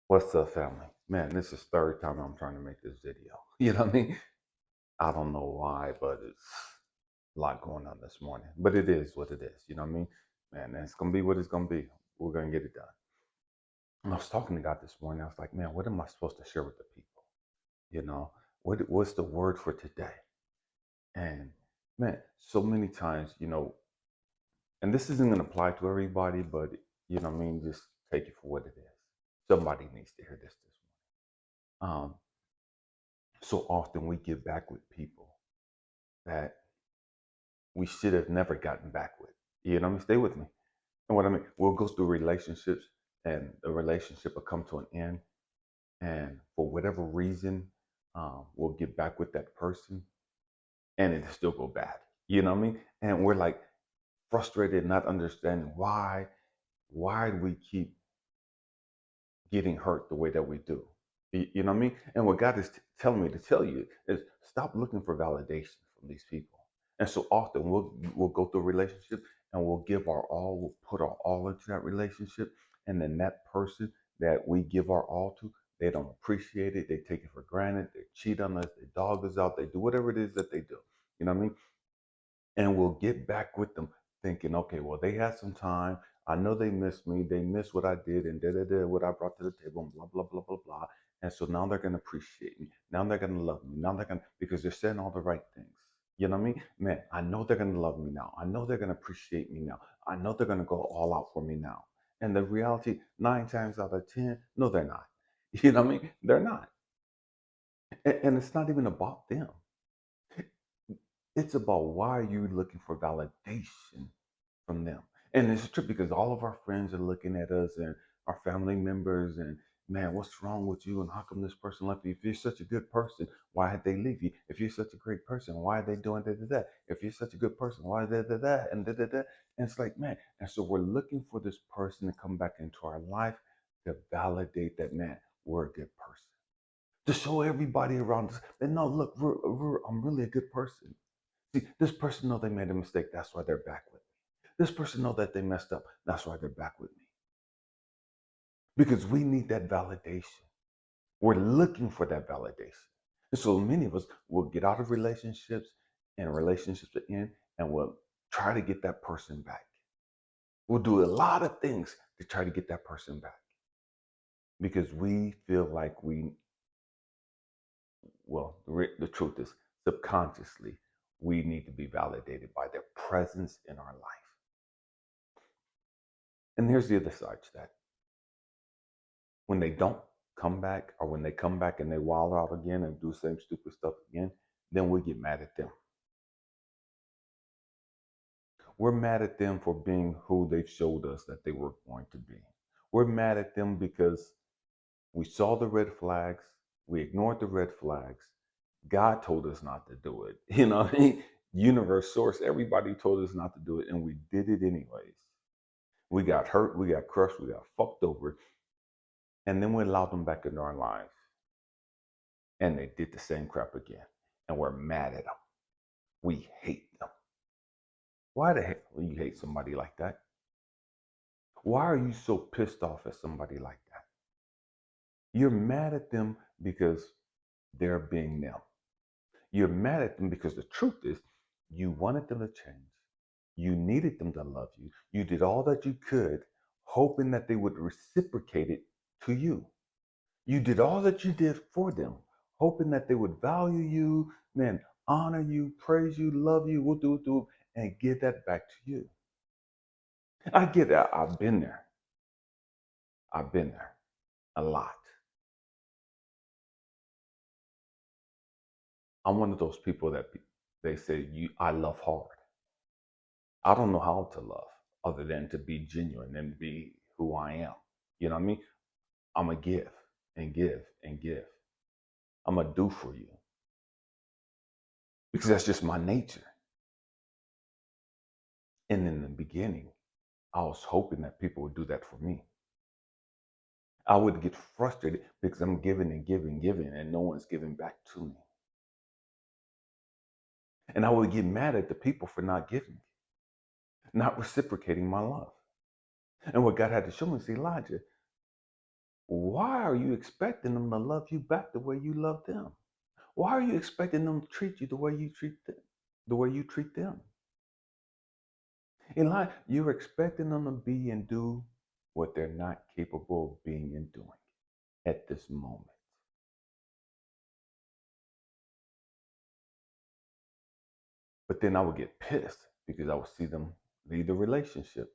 What's up, family? Man, this is third time I'm trying to make this video. You know what I mean? I don't know why, but it's a lot going on this morning. But it is what it is. You know what I mean? Man, it's gonna be what it's gonna be. We're gonna get it done. And I was talking to God this morning. I was like, man, what am I supposed to share with the people? You know, what's the word for today? And man, so many times, and this isn't gonna apply to everybody, but you know what I mean, just take it for what it is. Somebody needs to hear this morning. So often we give back with people that we should have never gotten back with. You know what I mean? Stay with me. And what I mean, we'll go through relationships and the relationship will come to an end. And for whatever reason, we'll get back with that person and it'll still go bad. You know what I mean? And we're like frustrated, not understanding why do we keep getting hurt the way that we do. You know what I mean? And what God is telling me to tell you is stop looking for validation from these people. And so often we'll go through a relationship and we'll give our all, we'll put our all into that relationship, and then that person that we give our all to, they don't appreciate it. They take it for granted. They cheat on us. They dog us out. They do whatever it is that they do. You know what I mean? And we'll get back with them thinking, okay, well, they had some time. I know they missed me. They missed what I did and what I brought to the table and blah, blah, blah, blah, blah. And so now they're going to appreciate me. Now they're going to love me. Now they're going to, because they're saying all the right things. You know what I mean? Man, I know they're going to love me now. I know they're going to appreciate me now. I know they're going to go all out for me now. And the reality, 9 times out of 10, no, they're not. You know what I mean? They're not. And it's not even about them. It's about why are you looking for validation from them. And it's true because all of our friends are looking at us and our family members and man, what's wrong with you? And how come this person left you? If you're such a good person, why did they leave you? If you're such a great person, why are they doing that? If you're such a good person, why that and that? And it's like, man, and so we're looking for this person to come back into our life to validate that, man, we're a good person. To show everybody around us that no, look, I'm really a good person. See, this person know they made a mistake. That's why they're back with me. This person know that they messed up. That's why they're back with me. Because we need that validation. We're looking for that validation. And so many of us will get out of relationships and relationships to end and we'll try to get that person back. We'll do a lot of things to try to get that person back because we feel like the truth is subconsciously, we need to be validated by their presence in our life. And here's the other side to that. When they don't come back, or when they come back and they wild out again and do the same stupid stuff again, then we get mad at them. We're mad at them for being who they showed us that they were going to be. We're mad at them because we saw the red flags, we ignored the red flags. God told us not to do it. You know, universe, source, everybody told us not to do it, and we did it anyways. We got hurt, we got crushed, we got fucked over, and then we allowed them back into our lives. And they did the same crap again. And we're mad at them. We hate them. Why the heck will you hate somebody like that? Why are you so pissed off at somebody like that? You're mad at them because they're being them. You're mad at them because the truth is you wanted them to change. You needed them to love you. You did all that you could, hoping that they would reciprocate it to you. You did all that you did for them, hoping that they would value you, man, honor you, praise you, love you, and give that back to you. I get that. I've been there. I've been there a lot. I'm one of those people that they say, I love hard. I don't know how to love other than to be genuine and be who I am. You know what I mean? I'm going to give and give and give. I'm going to do for you because that's just my nature. And in the beginning, I was hoping that people would do that for me. I would get frustrated because I'm giving and giving, giving, and no one's giving back to me. And I would get mad at the people for not giving, not reciprocating my love. And what God had to show me is, Elijah, why are you expecting them to love you back the way you love them? Why are you expecting them to treat you the way you treat them? The way you treat them? In life, you're expecting them to be and do what they're not capable of being and doing at this moment. But then I would get pissed because I would see them leave the relationship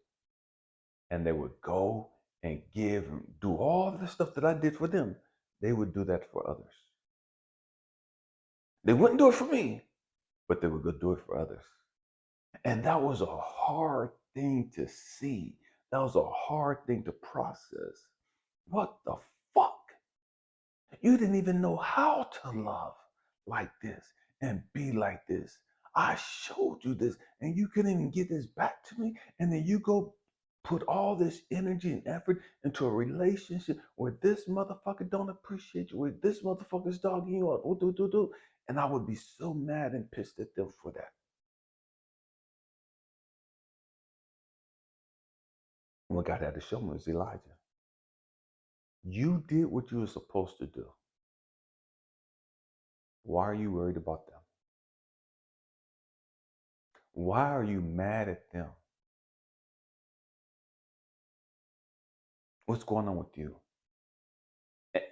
and they would go and give and do all the stuff that I did for them. They would do that for others. They wouldn't do it for me, but they would go do it for others. And that was a hard thing to see. That was a hard thing to process. What the fuck? You didn't even know how to love like this and be like this. I showed you this and you couldn't even get this back to me. And then you go put all this energy and effort into a relationship where this motherfucker don't appreciate you, where this motherfucker's dogging you out. And I would be so mad and pissed at them for that. What God had to show me was, Elijah, you did what you were supposed to do. Why are you worried about them? Why are you mad at them? What's going on with you?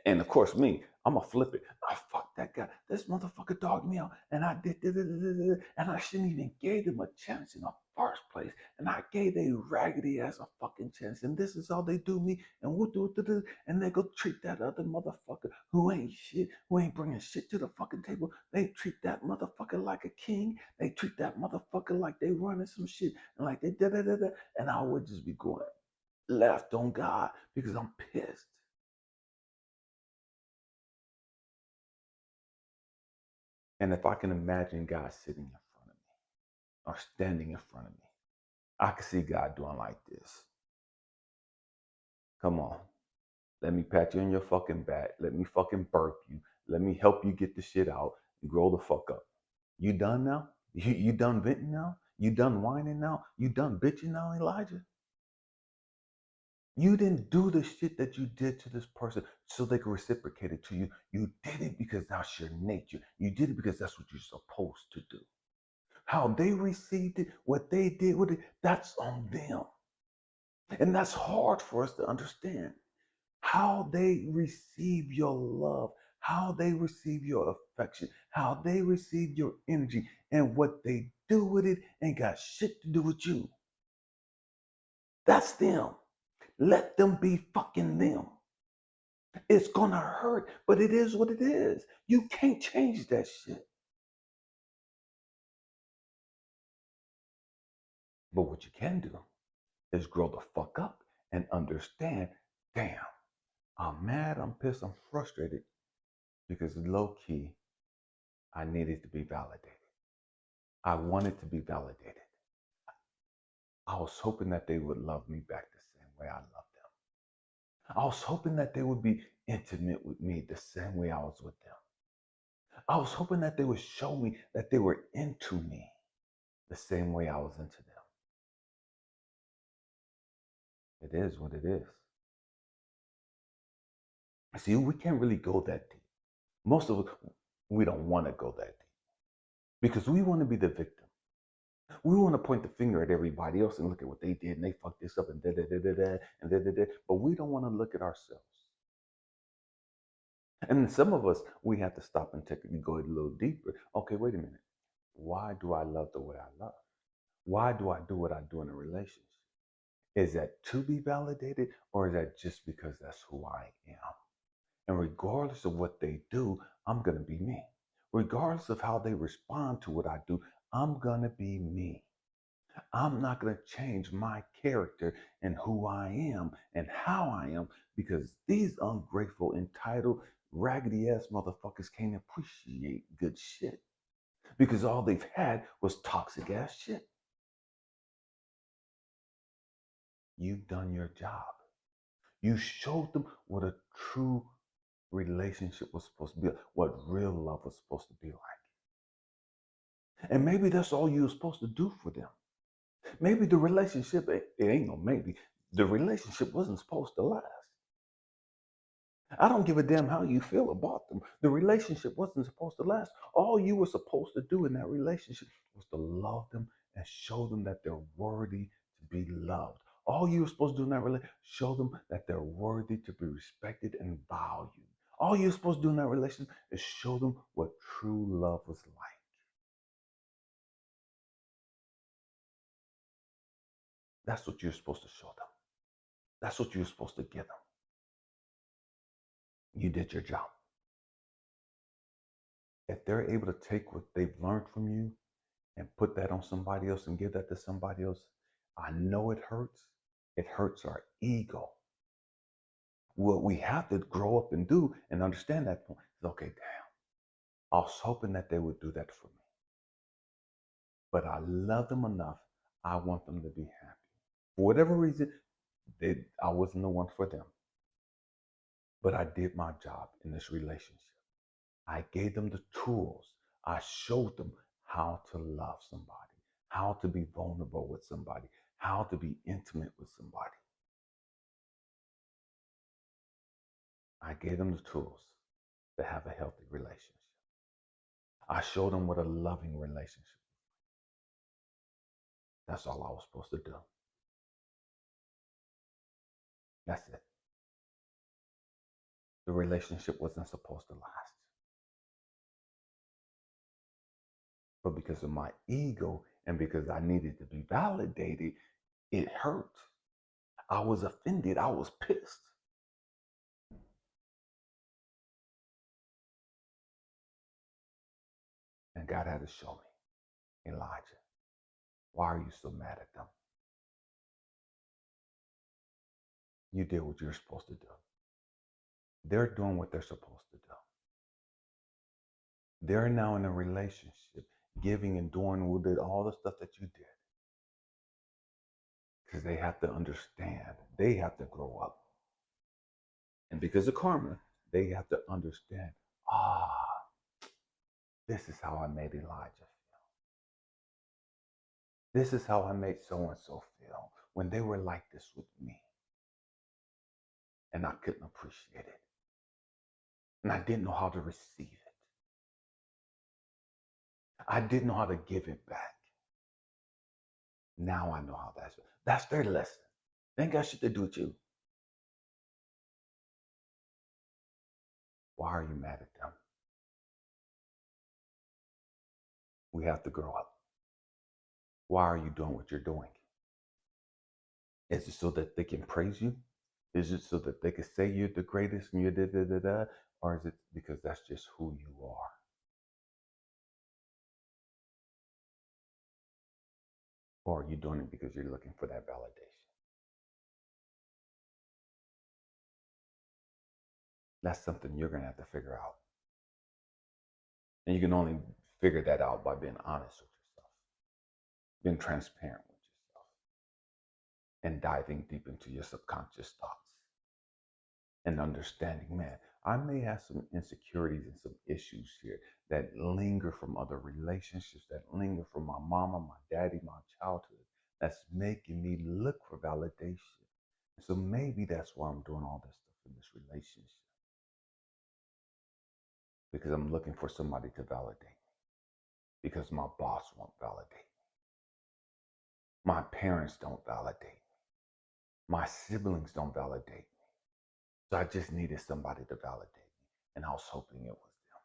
And of course, me, I'm gonna flip it. I fuck that guy. This motherfucker dogged me out, and I did, and I shouldn't even gave them a chance in the first place. And I gave they raggedy ass a fucking chance, and this is how they do me. And and they go treat that other motherfucker who ain't shit, who ain't bringing shit to the fucking table. They treat that motherfucker like a king. They treat that motherfucker like they running some shit, and like they And I would just be going left on God because I'm pissed. And if I can imagine God sitting in front of me or standing in front of me, I can see God doing like this. Come on. Let me pat you on your fucking back. Let me fucking burp you. Let me help you get the shit out and grow the fuck up. You done now? You done venting now? You done whining now? You done bitching now, Elijah? You didn't do the shit that you did to this person so they could reciprocate it to you. You did it because that's your nature. You did it because that's what you're supposed to do. How they received it, what they did with it, that's on them. And that's hard for us to understand. How they receive your love, how they receive your affection, how they receive your energy, and what they do with it ain't got shit to do with you. That's them. Let them be fucking them. It's gonna hurt, but it is what it is. You can't change that shit. But what you can do is grow the fuck up and understand, damn, I'm mad, I'm pissed, I'm frustrated because low key, I needed to be validated. I wanted to be validated. I was hoping that they would love me back the same way I loved them. I was hoping that they would be intimate with me the same way I was with them. I was hoping that they would show me that they were into me the same way I was into them. It is what it is. See, we can't really go that deep. Most of us, we don't want to go that deep because we want to be the victim. We want to point the finger at everybody else and look at what they did and they fucked this up and but we don't want to look at ourselves. And some of us, we have to stop and go a little deeper. Okay, wait a minute. Why do I love the way I love? Why do I do what I do in a relationship? Is that to be validated or is that just because that's who I am? And regardless of what they do, I'm going to be me. Regardless of how they respond to what I do, I'm going to be me. I'm not going to change my character and who I am and how I am because these ungrateful, entitled, raggedy ass motherfuckers can't appreciate good shit because all they've had was toxic ass shit. You've done your job. You showed them what a true relationship was supposed to be like, what real love was supposed to be like. And maybe that's all you were supposed to do for them. Maybe the relationship, it ain't no maybe, the relationship wasn't supposed to last. I don't give a damn how you feel about them. The relationship wasn't supposed to last. All you were supposed to do in that relationship was to love them and show them that they're worthy to be loved. All you were supposed to do in that relationship, show them that they're worthy to be respected and valued. All you're supposed to do in that relationship is show them what true love was like. That's what you're supposed to show them. That's what you're supposed to give them. You did your job. If they're able to take what they've learned from you and put that on somebody else and give that to somebody else, I know it hurts. It hurts our ego. What we have to grow up and do and understand that point is okay, damn, I was hoping that they would do that for me. But I love them enough. I want them to be happy. For whatever reason, I wasn't the one for them. But I did my job in this relationship. I gave them the tools. I showed them how to love somebody, how to be vulnerable with somebody, how to be intimate with somebody. I gave them the tools to have a healthy relationship. I showed them what a loving relationship is. That's all I was supposed to do. That's it. The relationship wasn't supposed to last. But because of my ego and because I needed to be validated, it hurt. I was offended. I was pissed. And God had to show me, Elijah, why are you so mad at them? You did what you're supposed to do. They're doing what they're supposed to do. They're now in a relationship, giving and doing all the stuff that you did. Because they have to understand. They have to grow up. And because of karma, they have to understand, this is how I made Elijah feel. This is how I made so-and-so feel when they were like this with me. And I couldn't appreciate it. And I didn't know how to receive it. I didn't know how to give it back. Now I know how that's their lesson. They ain't got shit to do with you. Why are you mad at them? We have to grow up. Why are you doing what you're doing? Is it so that they can praise you? Is it so that they can say you're the greatest and you're da da da da? Or is it because that's just who you are? Or are you doing it because you're looking for that validation? That's something you're going to have to figure out. And you can only figure that out by being honest with yourself, being transparent with yourself, and diving deep into your subconscious thoughts and understanding, man, I may have some insecurities and some issues here that linger from other relationships, that linger from my mama, my daddy, my childhood, that's making me look for validation. So maybe that's why I'm doing all this stuff in this relationship. Because I'm looking for somebody to validate me. Because my boss won't validate me. My parents don't validate me. My siblings don't validate me. So I just needed somebody to validate me. And I was hoping it was them.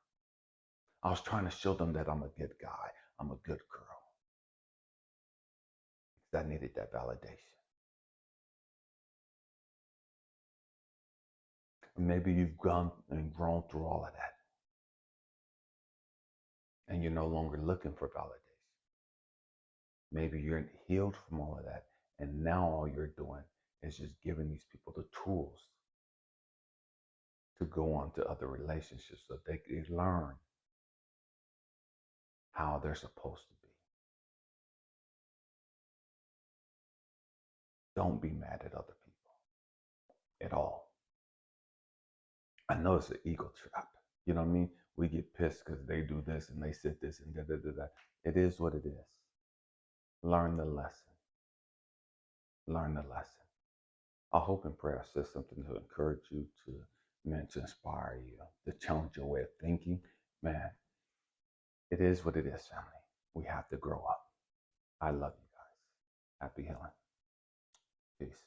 I was trying to show them that I'm a good guy. I'm a good girl. Because I needed that validation. And maybe you've gone and grown through all of that. And you're no longer looking for validation. Maybe you're healed from all of that. And now all you're doing is just giving these people the tools to go on to other relationships so they can learn how they're supposed to be. Don't be mad at other people at all. I know it's an ego trap. You know what I mean? We get pissed because they do this and they said this and da da da da. It is what it is. Learn the lesson. Learn the lesson. I hope and pray I said something to encourage you to meant to inspire you, to challenge your way of thinking. Man, it is what it is, family. We have to grow up. I love you guys. Happy healing. Peace.